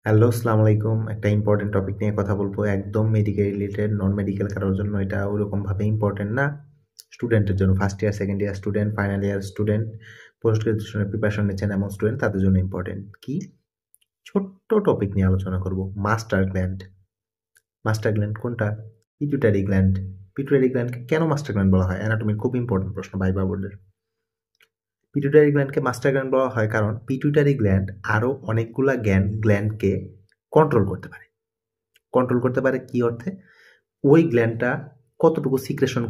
Hello, আসসালামু আলাইকুম। একটা ইম্পর্টেন্ট টপিক নিয়ে কথা বলবো। একদম মেডিকেল রিলেটেড, নন মেডিকেল কারোর জন্য এটা ওরকমভাবে ইম্পর্টেন্ট না। স্টুডেন্টের জন্য, first year, second year student, final year student, post গ্রাজুয়েশনের প্রিপারেশন নিচ্ছেন এমন স্টুডেন্ট, তাদের জন্য ইম্পর্টেন্ট। কি? ছোট্ট টপিক নিয়ে আলোচনা করব। Master gland. মাস্টার গ্ল্যান্ড কোনটা? Pituitary gland. পিটুইটারি গ্ল্যান্ডকে কেন মাস্টার গ্ল্যান্ড বলা হয়? অ্যানাটমির খুব ইম্পর্টেন্ট প্রশ্ন ভাইবা বোর্ডের। পিটুইটারি গ্ল্যান্ডকে মাস্টার গ্ল্যান্ড বলা হয় কারণ পিটুইটারি গ্ল্যান্ড আরও অনেকগুলা গ্ল্যান্ডকে কন্ট্রোল করতে পারে। কন্ট্রোল করতে পারে কি অর্থে? ওই গ্ল্যান্ডটা কতটুকু সিক্রেশন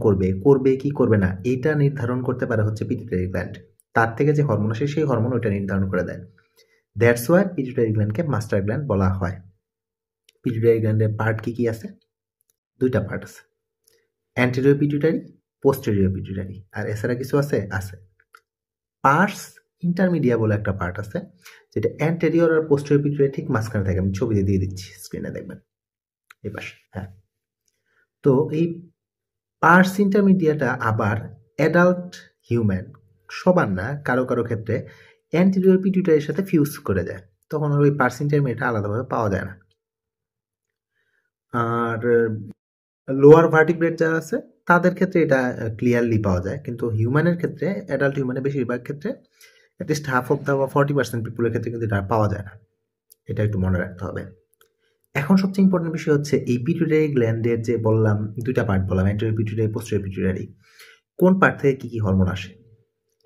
করবে কি করবে না, এটা নির্ধারণ করতে পারে হচ্ছে পিটুইটারি গ্ল্যান্ড। তার থেকে যে হরমোন আসে সেই হরমোন ওইটা নির্ধারণ করে দেয়। দ্যাটস ওয়াই পিটুইটারি গ্ল্যান্ডকে মাস্টার গ্ল্যান্ড বলা হয়। পিটুইটারি গ্ল্যান্ডের পার্ট কি কি আছে? দুইটা পার্ট আছে, অ্যান্টেরিয়র পিটুইটারি, পোস্টেরিয়র পিটুইটারি। আর এছাড়া কিছু আছে? পার্স ইন্টারমিডিয়া বলে একটা পার্ট আছে, যেটা অ্যান্টেরিয়র আর পোস্টেরিয়র পিটুইটারি ঠিক মাঝখানে থাকে। আমি ছবিতে দিয়ে দিচ্ছি, স্ক্রিনে দেখবেন এই পাশে। হ্যাঁ, তো এই পার্স ইন্টারমিডিয়াটা আবার অ্যাডাল্ট হিউম্যান, সবার না, কারো কারো ক্ষেত্রে অ্যান্টেরিয়র পিটুইটারির সাথে ফিউজ করে যায়, তখন আর ওই পার্স ইন্টারমিডিয়াটা আলাদাভাবে পাওয়া যায় না। আর লোয়ার ভার্টিব্রেট যারা আছে তাদের ক্ষেত্রে এটা ক্লিয়ারলি পাওয়া যায়, কিন্তু হিউম্যানের ক্ষেত্রে, অ্যাডাল্ট হিউম্যানের বেশিরভাগ ক্ষেত্রে, অ্যাটলিস্ট হাফ অফ দ্য বা 40% পিপুলের ক্ষেত্রে কিন্তু এটা পাওয়া যায় না। এটা একটু মনে রাখতে হবে। এখন সবচেয়ে ইম্পর্টেন্ট বিষয় হচ্ছে এই পিটুইটারি গ্ল্যান্ডের যে বললাম দুইটা পার্ট বললাম, অ্যান্টেরিয়র পিটুইটারি, পোস্টেরিয়র পিটুইটারি, কোন পার্ট থেকে কি কি হরমোন আসে?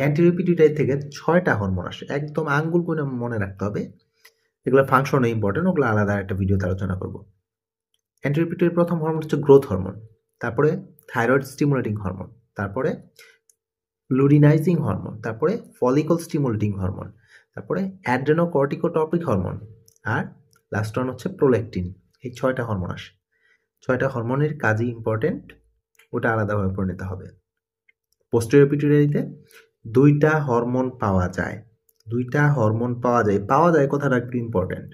অ্যান্টেরিয়র পিটুইটারি থেকে 6টা হরমোন আসে, একদম আঙ্গুল করে মনে রাখতে হবে। এগুলো ফাংশনও ইম্পর্টেন্ট, ওগুলো আলাদা একটা ভিডিওতে আলোচনা করবো। অ্যান্টেরিয়র পিটুইটারির প্রথম হরমোন হচ্ছে গ্রোথ হরমোন, তারপরে থাইরয়েড স্টিমুলেটিং হরমোন, তারপরে লুডিনাইজিং হরমোন, তারপরে ফলিকল স্টিমুলেটিং হরমোন, তারপরে অ্যাড্রেনোকর্টিকোট্রপিক হরমোন, আর লাস্ট ওয়ান হচ্ছে প্রোল্যাকটিন। এই 6টা হরমোন আসে। 6টা হরমোনের কাজই ইম্পর্টেন্ট, ওটা আলাদাভাবে পড়ে নিতে হবে। পোস্টেরিয়র পিটুইটারিতে 2টা হরমোন পাওয়া যায়। 2টা হরমোন পাওয়া যায় কথাটা একটু ইম্পর্টেন্ট।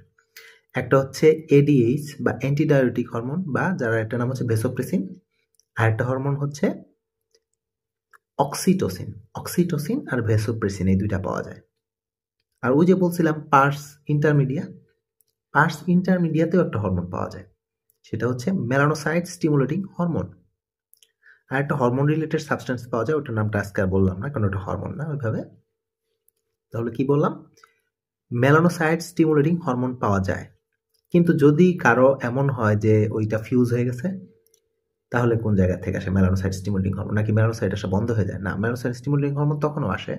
একটা হচ্ছে এডিএইচ বা অ্যান্টিডায়োটিক হরমোন, বা যারা একটা নাম হচ্ছে ভেসোপ্রেসিন, আর একটা হরমোন হচ্ছে অক্সিটোসিন। অক্সিটোসিন আর ভেসোপ্রেসিন, এই 2টা পাওয়া যায়। আর ওই যে বলছিলাম পার্স ইন্টারমিডিয়া, পার্স ইন্টারমিডিয়াতেও একটা হরমোন পাওয়া যায়, সেটা হচ্ছে মেলানোসাইট স্টিমুলেটিং হরমোন। আর একটা হরমোন রিলেটেড সাবস্টেন্স পাওয়া যায়, ওটার নামটা আজকে আর বললাম না কারণ ওটা হরমোন না ওইভাবে। তাহলে কি বললাম? মেলানোসাইট স্টিমুলেটিং হরমোন পাওয়া যায়। কিন্তু যদি কারো এমন হয় যে ওইটা ফিউজ হয়ে গেছে, তাহলে কোন জায়গা থেকে আসে মেলানোসাইট স্টিমুলেটিং হরমোন? নাকি মেলানোসাইট আসা বন্ধ হয়ে যায়? না, মেলানোসাইট স্টিমুলেটিং হরমোন তখনও আসে,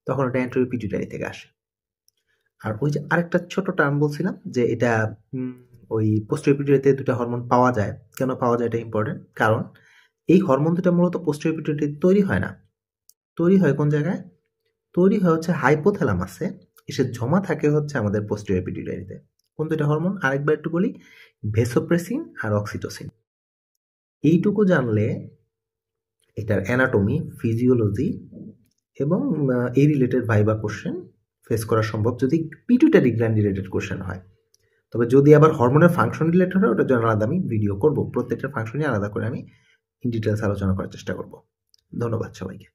তখন ওটা অ্যান্টেরিয়র পিটুইটারি থেকে আসে। আর ওই যে আরেকটা ছোট টার্ম বলছিলাম যে এটা ওই পোস্টেরিয়র পিটুইটারিতে 2টা হরমোন পাওয়া যায়। কেন পাওয়া যায় এটা ইম্পর্টেন্ট, কারণ এই হরমোন দুটো মূলত পোস্টেরিয়র পিটুইটারিতে তৈরি হয় না। তৈরি হয় কোন জায়গায়? তৈরি হয় হচ্ছে হাইপোথ্যালামাসে, এসে জমা থাকে হচ্ছে আমাদের পোস্টেরিয়র পিটুইটারিতে। কোন 2টা হরমোন আরেকবার একটু বলি, ভেসোপ্রেসিন আর অক্সিটোসিন। এইটুকু জানলে এটার অ্যানাটমি, ফিজিওলজি এবং এই রিলেটেড ভাইবা কোশ্চেন ফেস করা সম্ভব যদি পিটুইটারি গ্ল্যান্ড রিলেটেড কোশ্চেন হয়। তবে যদি আবার হরমোনের ফাংশন রিলেটেড হয়, ওটার জন্য আলাদা আমি ভিডিও করব, প্রত্যেকটা ফাংশনই আলাদা করে আমি ইন ডিটেলস আলোচনা করার চেষ্টা করব। ধন্যবাদ সবাইকে।